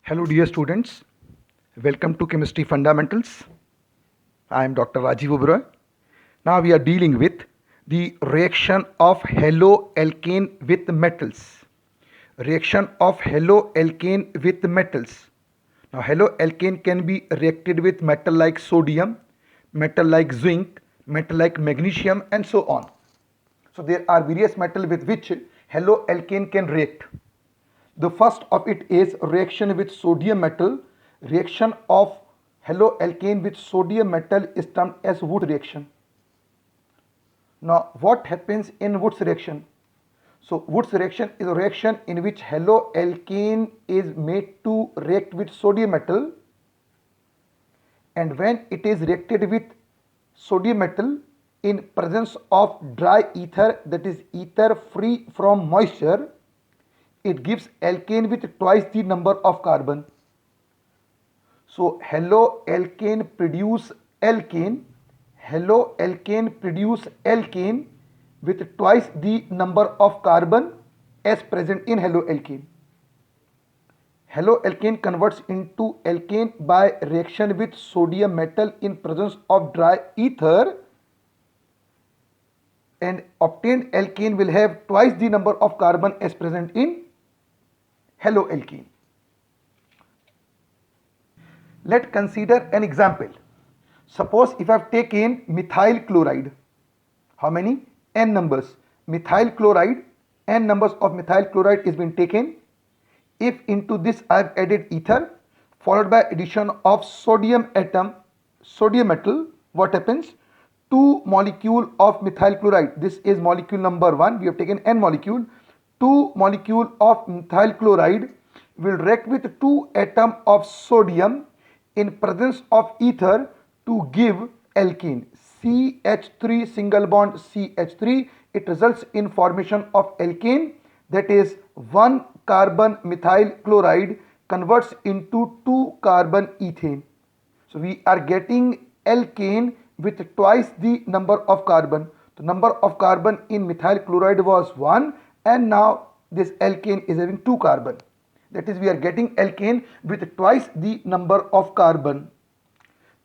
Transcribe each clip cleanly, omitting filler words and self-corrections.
Hello dear students, welcome to Chemistry Fundamentals. I am Dr. Rajiv Oberoi. Now we are dealing with the reaction of haloalkane with metals. Reaction of haloalkane with metals. Now haloalkane can be reacted with metal like sodium, metal like zinc, metal like magnesium and so on. So there are various metals with which haloalkane can react. The first of it is reaction with sodium metal. Reaction of haloalkane with sodium metal is termed as Wood reaction. Now what happens in Wood's reaction? So Wood's reaction is a reaction in which haloalkane is made to react with sodium metal, and when it is reacted with sodium metal in presence of dry ether, that is ether free from moisture, it gives alkane with twice the number of carbon. So haloalkane produce alkane with twice the number of carbon as present in haloalkane. Haloalkane converts into alkane by reaction with sodium metal in presence of dry ether, and obtained alkane will have twice the number of carbon as present in haloalkane. Let's consider an example. Suppose if I have taken methyl chloride, how many? N numbers. Methyl chloride, N numbers of methyl chloride is been taken. If into this I have added ether followed by addition of sodium atom, sodium metal, what happens? 2 molecule of methyl chloride. This is molecule number 1. We have taken N molecule. 2 molecule of methyl chloride will react with 2 atom of sodium in presence of ether to give alkene. CH3 single bond CH3. It results in formation of alkane, that is 1 carbon methyl chloride converts into 2 carbon ethane. So we are getting alkane with twice the number of carbon. The number of carbon in methyl chloride was 1, and now this alkane is having 2 carbon. That is, we are getting alkane with twice the number of carbon.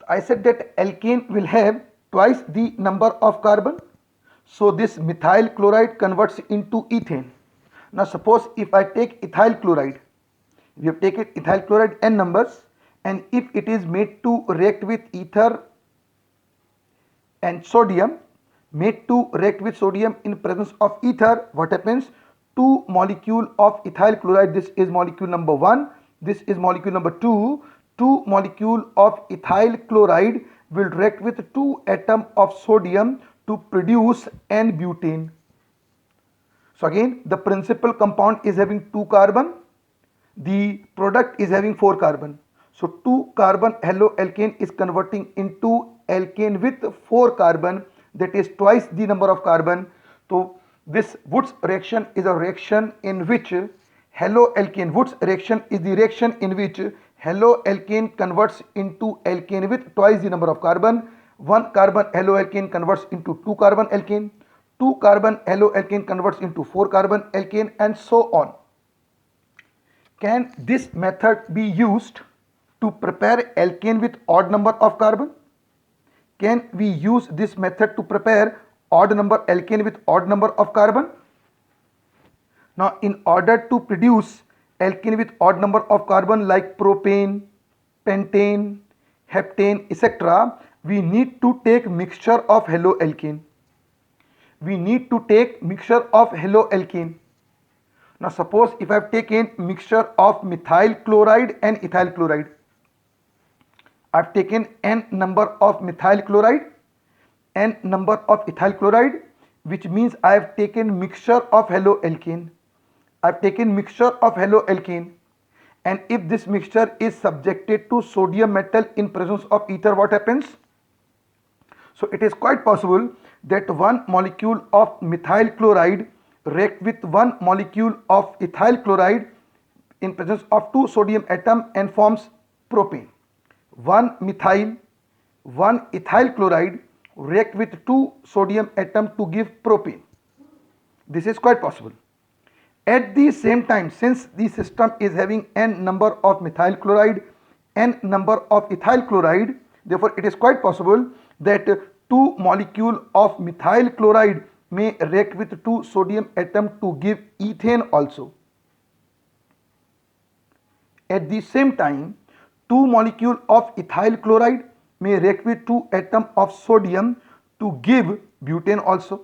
I said that alkane will have twice the number of carbon. So this methyl chloride converts into ethane. Now suppose if I take ethyl chloride, we have taken ethyl chloride N numbers, and if it is made to react with ether and sodium, made to react with sodium in presence of ether, what happens? 2 molecule of ethyl chloride, this is molecule number 1, this is molecule number 2. 2 molecule of ethyl chloride will react with 2 atom of sodium to produce N-butane. So again, the principal compound is having 2 carbon, the product is having 4 carbon. So 2 carbon haloalkane is converting into alkane with 4 carbon, that is twice the number of carbon. So this Wood's reaction is a reaction in which haloalkane, Wood's reaction is the reaction in which haloalkane converts into alkane with twice the number of carbon. 1 carbon haloalkane converts into 2 carbon alkane. 2 carbon haloalkane converts into 4 carbon alkane, and so on. Can this method be used to prepare alkane with odd number of carbon? Can we use this method to prepare odd number alkane with odd number of carbon? Now in order to produce alkane with odd number of carbon like propane, pentane, heptane, etc., we need to take mixture of haloalkane. We need to take mixture of haloalkane. Now suppose if I have taken mixture of methyl chloride and ethyl chloride, I have taken N number of methyl chloride, N number of ethyl chloride, which means I have taken mixture of haloalkane. I have taken mixture of haloalkane, and if this mixture is subjected to sodium metal in presence of ether, what happens? So it is quite possible that 1 molecule of methyl chloride react with 1 molecule of ethyl chloride in presence of 2 sodium atom and forms propane. 1 methyl, 1 ethyl chloride react with 2 sodium atom to give propane. This is quite possible. At the same time, since the system is having n number of methyl chloride, n number of ethyl chloride, therefore it is quite possible that two molecule of methyl chloride may react with two sodium atom to give ethane also. At the same time, two molecule of ethyl chloride may react with two atom of sodium to give butane also,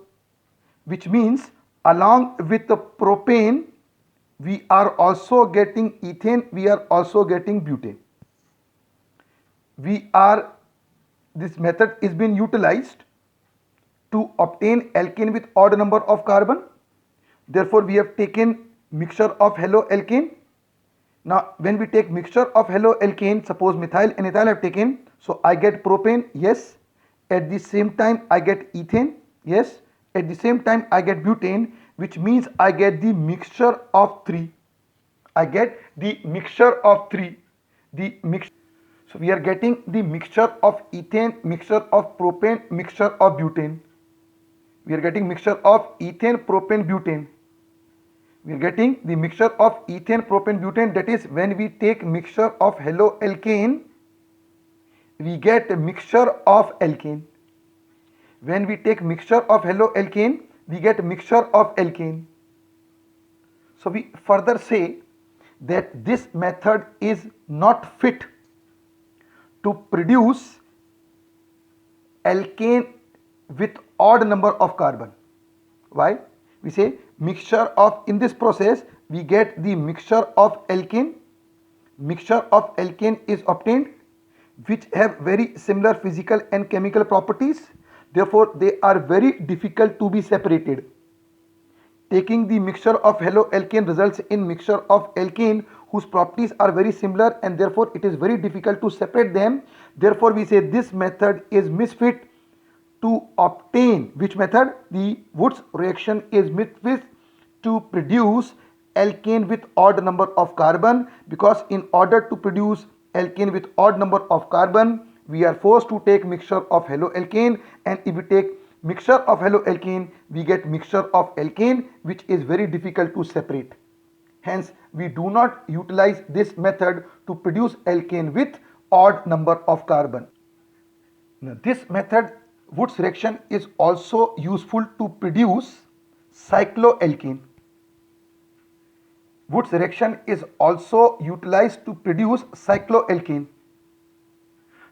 which means along with the propane we are also getting ethane, we are also getting butane. This method is being utilized to obtain alkane with odd number of carbon. Therefore we have taken mixture of haloalkane. Now when we take mixture of haloalkane, suppose methyl and ethyl I have taken, so I get propane, yes. At the same time I get ethane, yes. At the same time I get butane, which means I get the mixture of 3. I get the mixture of 3. So we are getting the mixture of ethane, mixture of propane, mixture of butane. We are getting mixture of ethane, propane, butane. We are getting the mixture of ethane, propane, butane. That is, when we take mixture of haloalkane, we get a mixture of alkane. When we take mixture of haloalkane, we get mixture of alkane. So we further say that this method is not fit to produce alkane with odd number of carbon. Why? We say mixture of, in this process we get the mixture of alkane. Mixture of alkane is obtained which have very similar physical and chemical properties. Therefore they are very difficult to be separated. Taking the mixture of haloalkane results in mixture of alkane whose properties are very similar, and therefore it is very difficult to separate them. Therefore we say this method is misfit to obtain, which method? The Woods reaction is misfit to produce alkane with odd number of carbon, because in order to produce alkane with odd number of carbon we are forced to take mixture of haloalkane, and if we take mixture of haloalkane we get mixture of alkane, which is very difficult to separate. Hence we do not utilize this method to produce alkane with odd number of carbon. Now this method, Woods reaction, is also useful to produce cycloalkane. Woods reaction is also utilized to produce cycloalkane.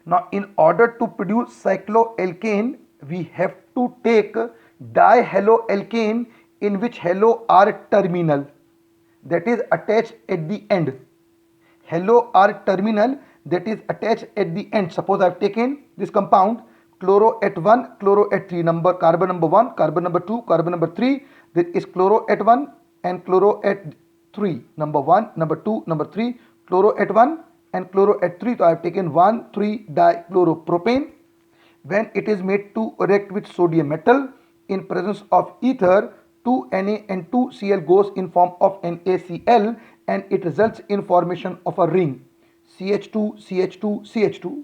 Now in order to produce cycloalkane we have to take dihaloalkane in which halo are terminal, that is attached at the end. Halo are terminal, that is attached at the end. Suppose I have taken this compound chloro at 1, chloro at 3, carbon number 1, carbon number 2, carbon number 3. There is chloro at 1 and chloro at 3, number 1, number 2, number 3, chloro at 1 and chloro at 3. So I have taken 1,3-dichloropropane. When it is made to react with sodium metal in presence of ether, 2Na and 2Cl goes in form of NaCl, and it results in formation of a ring CH2 CH2 CH2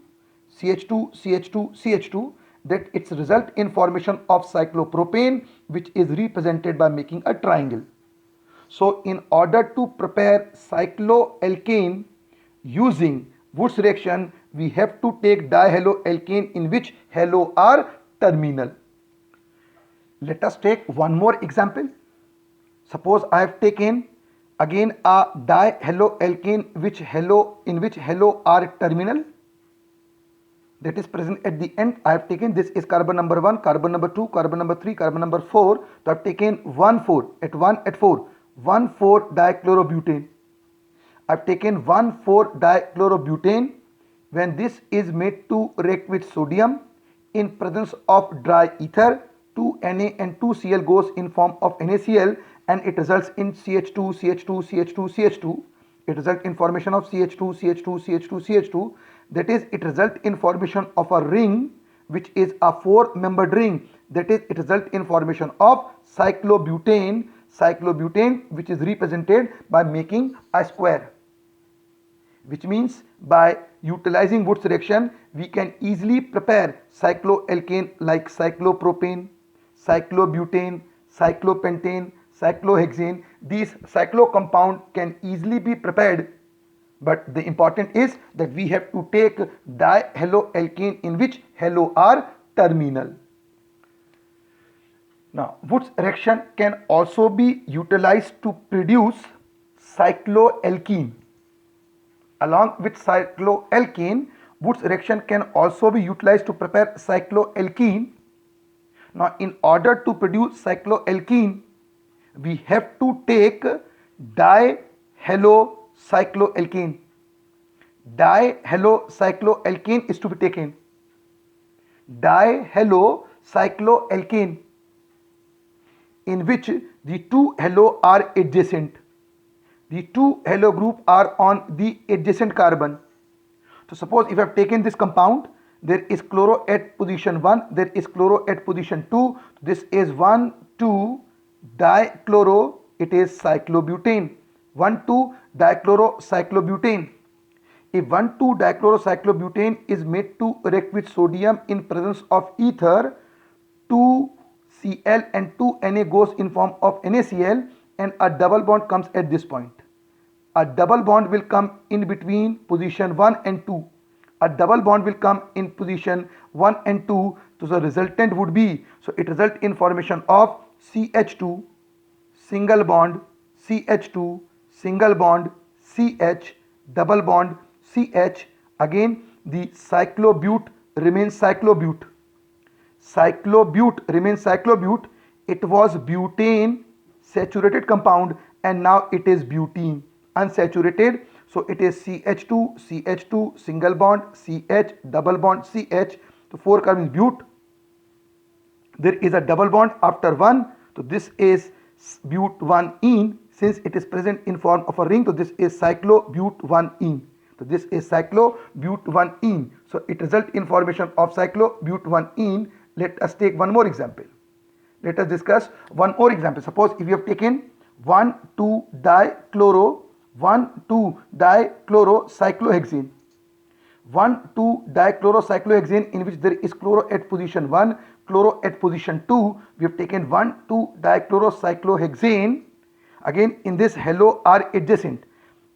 CH2 CH2 CH2, that its result in formation of cyclopropane, which is represented by making a triangle. So in order to prepare cycloalkane using Woods reaction, we have to take dihaloalkane in which halo are terminal. Let us take one more example. Suppose I have taken again a dihaloalkane in which halo are terminal, that is present at the end. I have taken, this is carbon number 1, carbon number 2, carbon number 3, carbon number 4. So I have taken 1,4 at 1 at 4, 1,4-dichlorobutane. I have taken 1,4-dichlorobutane. When this is made to react with sodium in presence of dry ether, 2Na and 2Cl goes in form of NaCl, and it results in CH2 CH2 CH2 CH2. It results in formation of CH2 CH2 CH2 CH2, that is it results in formation of a ring which is a 4-membered ring, that is it results in formation of cyclobutane, which is represented by making a square, which means by utilizing Woods reaction we can easily prepare cycloalkane like cyclopropane, cyclobutane, cyclopentane, cyclohexane. These cyclo compound can easily be prepared, but the important is that we have to take dihaloalkane in which halo are terminal. Now, Wood's reaction can also be utilized to produce cycloalkene. Along with cycloalkane, Wood's reaction can also be utilized to prepare cycloalkene. Now, in order to produce cycloalkene, we have to take dihalocycloalkane. Dihalocycloalkane is to be taken. Dihalocycloalkane, in which the two halo are adjacent. The two halo group are on the adjacent carbon. So suppose if I have taken this compound, there is chloro at position 1, there is chloro at position 2. This is 1, 2 dichloro, it is cyclobutane. 1, 2 dichlorocyclobutane. If 1, 2 dichlorocyclobutane is made to react with sodium in presence of ether, 2Cl and 2Na goes in form of NaCl and a double bond comes at this point. A double bond will come in between position 1 and 2. A double bond will come in position 1 and 2. So the resultant would be, so it results in formation of CH2, single bond, CH2, single bond, CH, double bond, CH. Again the cyclobute remains cyclobute. Cyclobute remains cyclobute. It was butane saturated compound and now it is butene unsaturated. So it is CH2, CH2, single bond, CH, double bond, CH. So 4 carbons bute. There is a double bond after 1. So this is but1ene. Since it is present in form of a ring, so this is cyclobute1ene. So this is cyclobute1ene. So it results in formation of cyclobute1ene. Let us take one more example. Let us discuss one more example. Suppose if you have taken 1, 2 dichloro, 1, 2 dichlorocyclohexane. 1, 2 dichlorocyclohexane in which there is chloro at position 1, chloro at position 2. We have taken 1, 2 dichlorocyclohexane. Again in this halo are adjacent,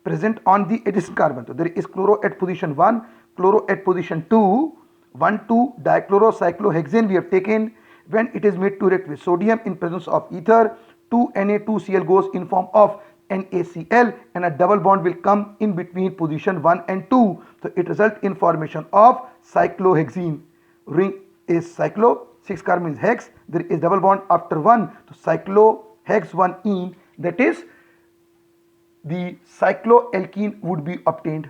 present on the adjacent carbon. So there is chloro at position 1, chloro at position 2. 1, 2 dichlorocyclohexane we have taken. When it is made to react with sodium in presence of ether, 2Na2Cl goes in form of NaCl and a double bond will come in between position 1 and 2. So it results in formation of cyclohexene. Ring is cyclo, 6 carbon is hex, there is double bond after 1. So cyclohex1ene, that is the cycloalkene would be obtained.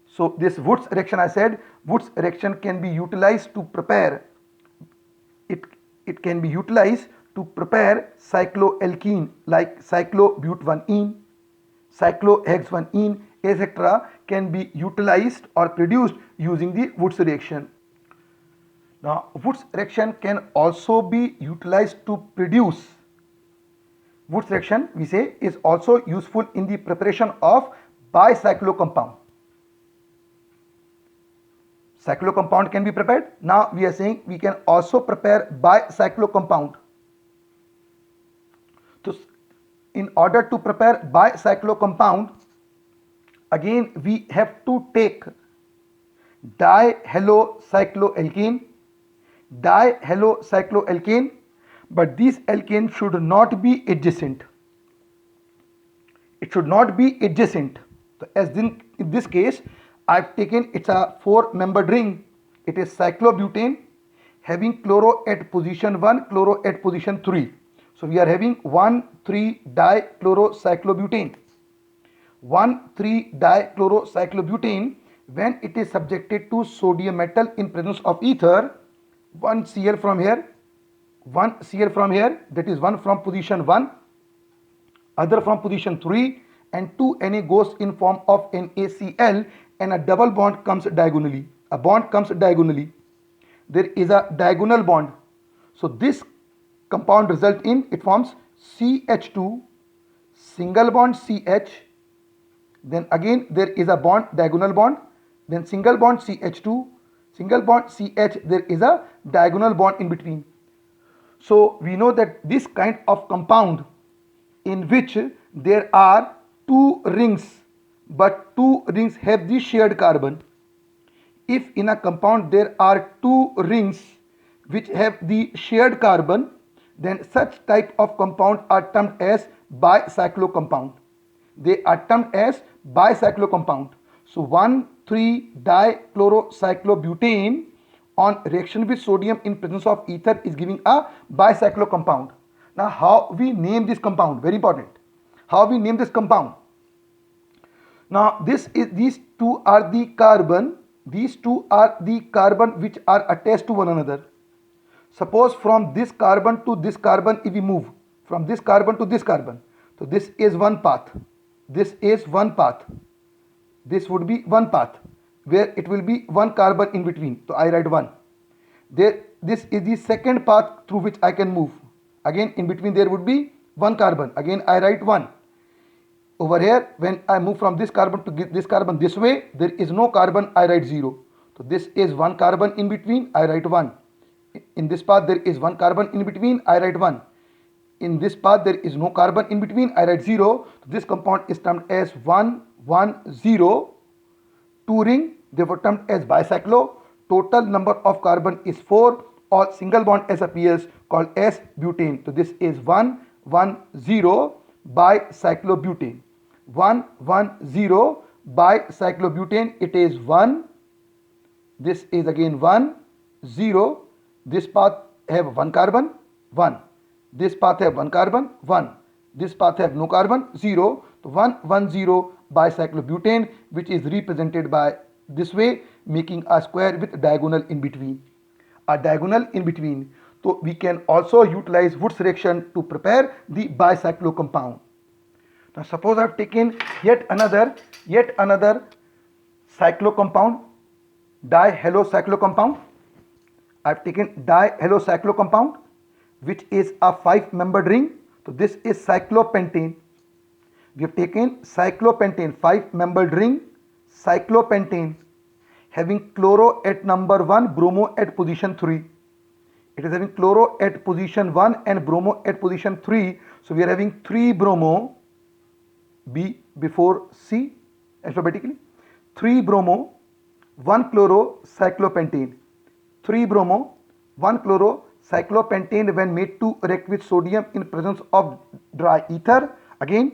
So this Wood's reaction, I said Wood's reaction can be utilized to prepare it can be utilized to prepare cycloalkene like cyclobute1ene, cyclohex1ene, etc. can be utilized or produced using the Wood's reaction. Now Wood's reaction can also be utilized to produce. Wood's reaction we say is also useful in the preparation of bicyclo compound. Cyclo compound can be prepared. Now we are saying we can also prepare bicyclo compound. So in order to prepare bicyclo compound, again we have to take dihalocycloalkane, but this alkane should not be adjacent. It should not be adjacent. So as in this case, I've taken, it's a 4-membered ring. It is cyclobutane having chloro at position 1, chloro at position 3. So we are having 1,3 dichlorocyclobutane. 1,3 dichlorocyclobutane, when it is subjected to sodium metal in presence of ether, 1 Cl from here, 1 Cl from here, that is one from position 1, other from position 3, and 2 Na goes in form of NaCl and a double bond comes diagonally. A bond comes diagonally. There is a diagonal bond. So this compound result in, it forms CH2, single bond CH, then again there is a bond, diagonal bond, then single bond CH2, single bond CH, there is a diagonal bond in between. So we know that this kind of compound in which there are two rings, but two rings have the shared carbon. If in a compound there are two rings which have the shared carbon, then such type of compound are termed as bicyclocompound. They are termed as bicyclocompound. So 1,3-dichlorocyclobutane on reaction with sodium in presence of ether is giving a bicyclocompound. Now how we name this compound? Very important. How we name this compound? Now these two are the carbon. These two are the carbon which are attached to one another. Suppose from this carbon to this carbon, if we move from this carbon to this carbon, so this is one path. This is one path. This would be one path where it will be one carbon in between. So I write 1. This is the second path through which I can move. Again in between there would be one carbon. Again I write 1. Over here, when I move from this carbon to this carbon this way, there is no carbon, I write 0. So this is one carbon in between, I write 1. In this path there is one carbon in between, I write 1. In this path there is no carbon in between, I write 0. So this compound is termed as 1,1,0, 2 ring, therefore termed as bicyclo. Total number of carbon is 4, or single bond as appears called as butane. So this is 1,1,0 bicyclobutane. 1,1,0 bicyclobutane. It is 1. This is again 1, 0. This path have one carbon, 1. This path have one carbon, 1. This path have no carbon, 0. So 1,1,0 bicyclobutane, which is represented by this way, making a square with diagonal in between. A diagonal in between. So we can also utilize Wurtz reaction to prepare the bicyclo compound. Now suppose I have taken yet another cyclo compound, dihalocyclo compound. I have taken dihalocyclo compound, which is a 5-membered ring. So this is cyclopentane. We have taken cyclopentane, 5-membered ring, cyclopentane, having chloro at number 1, bromo at position 3. It is having chloro at position 1 and bromo at position 3. So we are having 3 bromo, B before C alphabetically, 3 bromo, 1 chloro, cyclopentane. 3 bromo, 1 chloro, cyclopentane when made to react with sodium in presence of dry ether. Again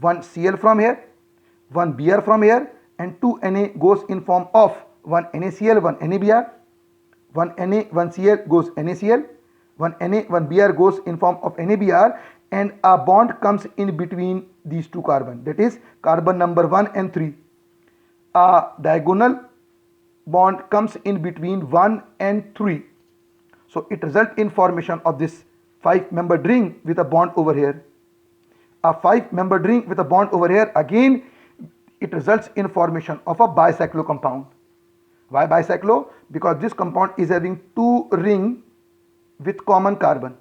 1 Cl from here, 1 Br from here, and 2 Na goes in form of 1 NaCl, 1 NaBr, 1 Na, 1 Cl goes NaCl, 1 Na, 1 Br goes in form of NaBr, and a bond comes in between these two carbon, that is carbon number 1 and 3. A diagonal bond comes in between 1 and 3. So it results in formation of this 5-membered ring with a bond over here. A 5-membered ring with a bond over here, again it results in formation of a bicyclo compound. Why bicyclo? Because this compound is having 2 ring with common carbon.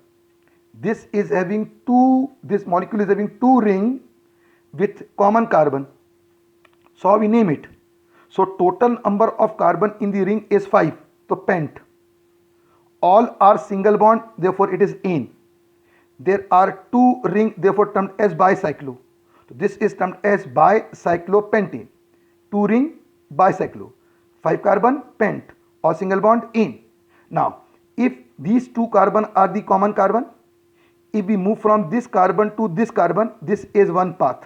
This molecule is having 2 ring with common carbon. So how we name it? So total number of carbon in the ring is 5. So pent. All are single bond, therefore it is ane. There are 2 ring, therefore termed as bicyclo. So this is termed as bicyclopentane. 2 ring, bicyclo. 5 carbon, pent. All single bond, ane. Now if these 2 carbon are the common carbon, if we move from this carbon to this carbon, this is one path.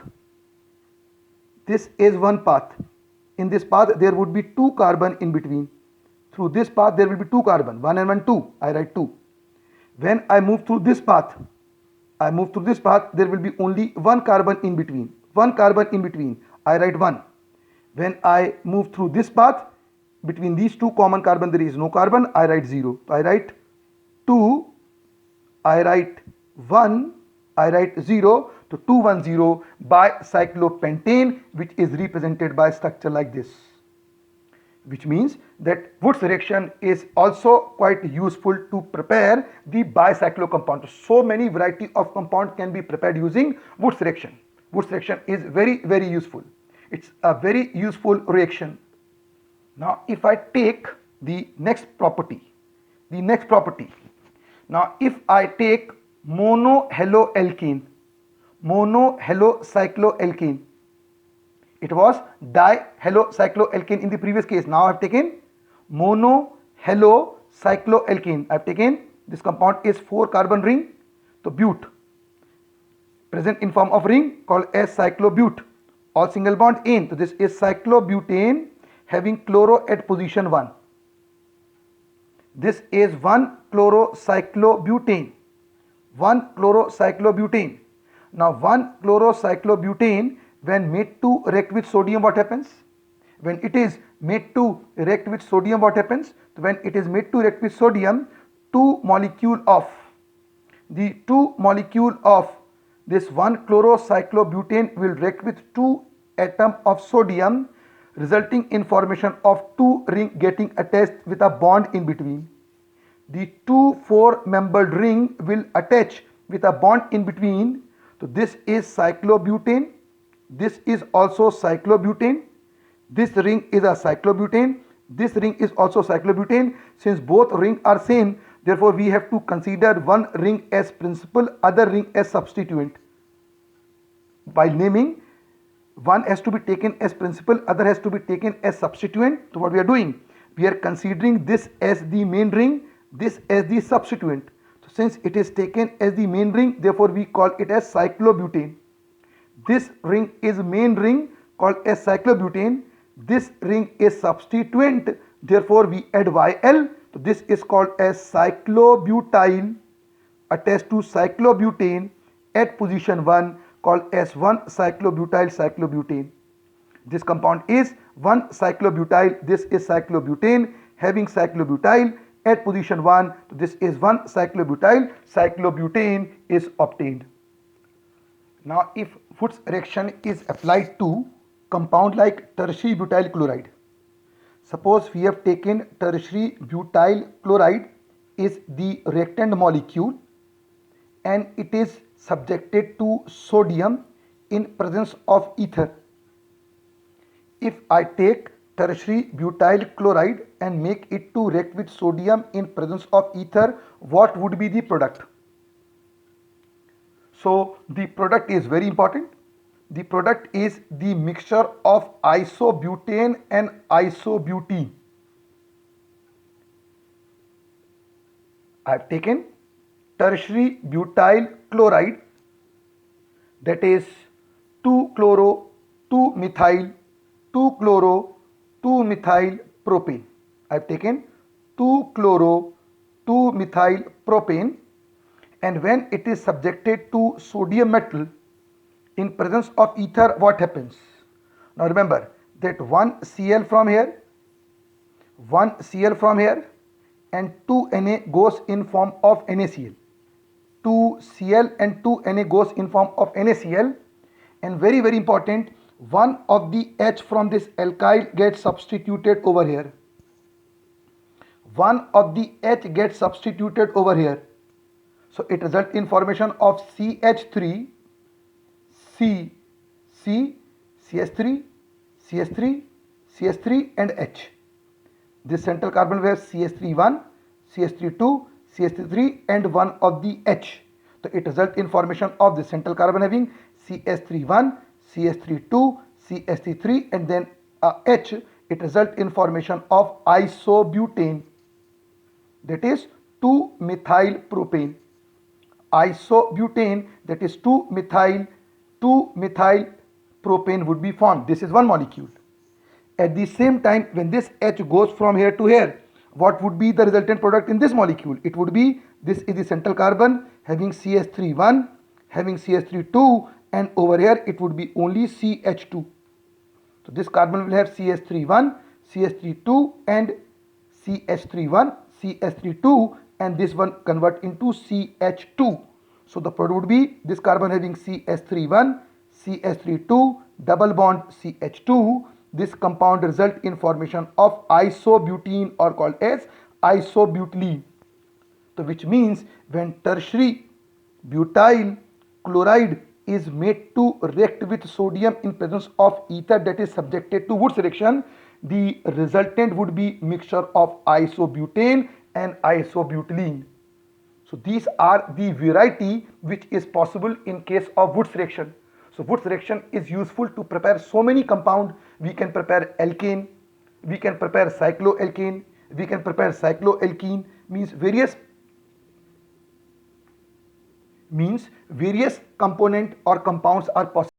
This is one path. In this path there would be 2 carbon in between. Through this path there will be 2 carbon, 1 and 1, 2. I write 2. When I move through this path, there will be only 1 carbon in between. 1 carbon in between, I write 1. When I move through this path, between these 2 common carbon there is no carbon, I write 0. I write 2, I write 1, I write 0. So 2,1,0 bicyclopentane, which is represented by structure like this, which means that Wurtz reaction is also quite useful to prepare the bicyclo compound. So many variety of compounds can be prepared using Wurtz reaction. Wurtz reaction is very, very useful. It's a very useful reaction. Now if I take the next property, now if I take monohaloalkane, monohalocycloalkane. It was dihalocycloalkane in the previous case. Now I have taken monohalocycloalkane. I have taken this compound is 4 carbon ring, so bute present in form of ring called as cyclobute, all single bond ane. So this is cyclobutane having chloro at position 1. This is 1-chlorocyclobutane. 1-chlorocyclobutane. Now 1-chlorocyclobutane when made to react with sodium, what happens? When it is made to react with sodium, what happens? So when it is made to react with sodium, two molecule of this 1-chlorocyclobutane will react with 2 atom of sodium, resulting in formation of 2 ring getting attached with a bond in between. The 2 4-membered ring will attach with a bond in between. So this is cyclobutane. This is also cyclobutane. This ring is a cyclobutane. This ring is also cyclobutane. Since both rings are same, therefore we have to consider one ring as principal, other ring as substituent. By naming, one has to be taken as principal, other has to be taken as substituent. So what we are doing? We are considering this as the main ring, this as the substituent. So since it is taken as the main ring, therefore we call it as cyclobutane. This ring is main ring called as cyclobutane. This ring is substituent, therefore we add YL. So this is called as cyclobutyl attached to cyclobutane at position 1 called as 1-cyclobutyl-cyclobutane. This compound is 1-cyclobutyl. This is cyclobutane having cyclobutyl at position 1. So this is 1-cyclobutyl-cyclobutane is obtained. Now if Wurtz reaction is applied to compound like tertiary butyl chloride. Suppose we have taken tertiary butyl chloride is the reactant molecule and it is subjected to sodium in presence of ether. If I take tertiary butyl chloride and make it to react with sodium in presence of ether, what would be the product? So the product is very important. The product is the mixture of isobutane and isobutene. I have taken tertiary butyl chloride, that is 2-chloro, 2-methyl, 2-chloro, 2-methyl propane. I have taken 2-chloro, 2-methyl propane, and when it is subjected to sodium metal in presence of ether, what happens? Now remember that 1 Cl from here, 1 Cl from here, and 2 Na goes in form of NaCl. 2 Cl and 2 Na goes in form of NaCl, and very important, one of the H from this alkyl gets substituted over here. One of the H gets substituted over here. So it results in formation of CH3, C, CS3, CS3, CS3 and H. This central carbon will have CH3-1, CH3-2, CH3 and one of the H. So it results in formation of the central carbon having CH3-1, CH3-2, CH3 and then H. It results in formation of isobutane, that is 2-methyl propane. Isobutane, that is 2-methyl propane would be formed. This is one molecule. At the same time, when this H goes from here to here, what would be the resultant product in this molecule? It would be, this is the central carbon having CH3-1, having CH3-2 and over here it would be only CH2. So this carbon will have CH3-1, CH3-2 and CH3-1, CH3-2 and this one convert into CH2. So the product would be this carbon having CH3-1, CH3-2, double bond CH2. This compound result in formation of isobutene or called as isobutylene. So which means when tertiary butyl chloride is made to react with sodium in presence of ether that is subjected to Wurtz reaction, the resultant would be mixture of isobutane and isobutylene. So these are the variety which is possible in case of Wurtz reaction. So Wurtz reaction is useful to prepare so many compound. We can prepare alkane, we can prepare cycloalkane, we can prepare cycloalkene, means various component or compounds are possible.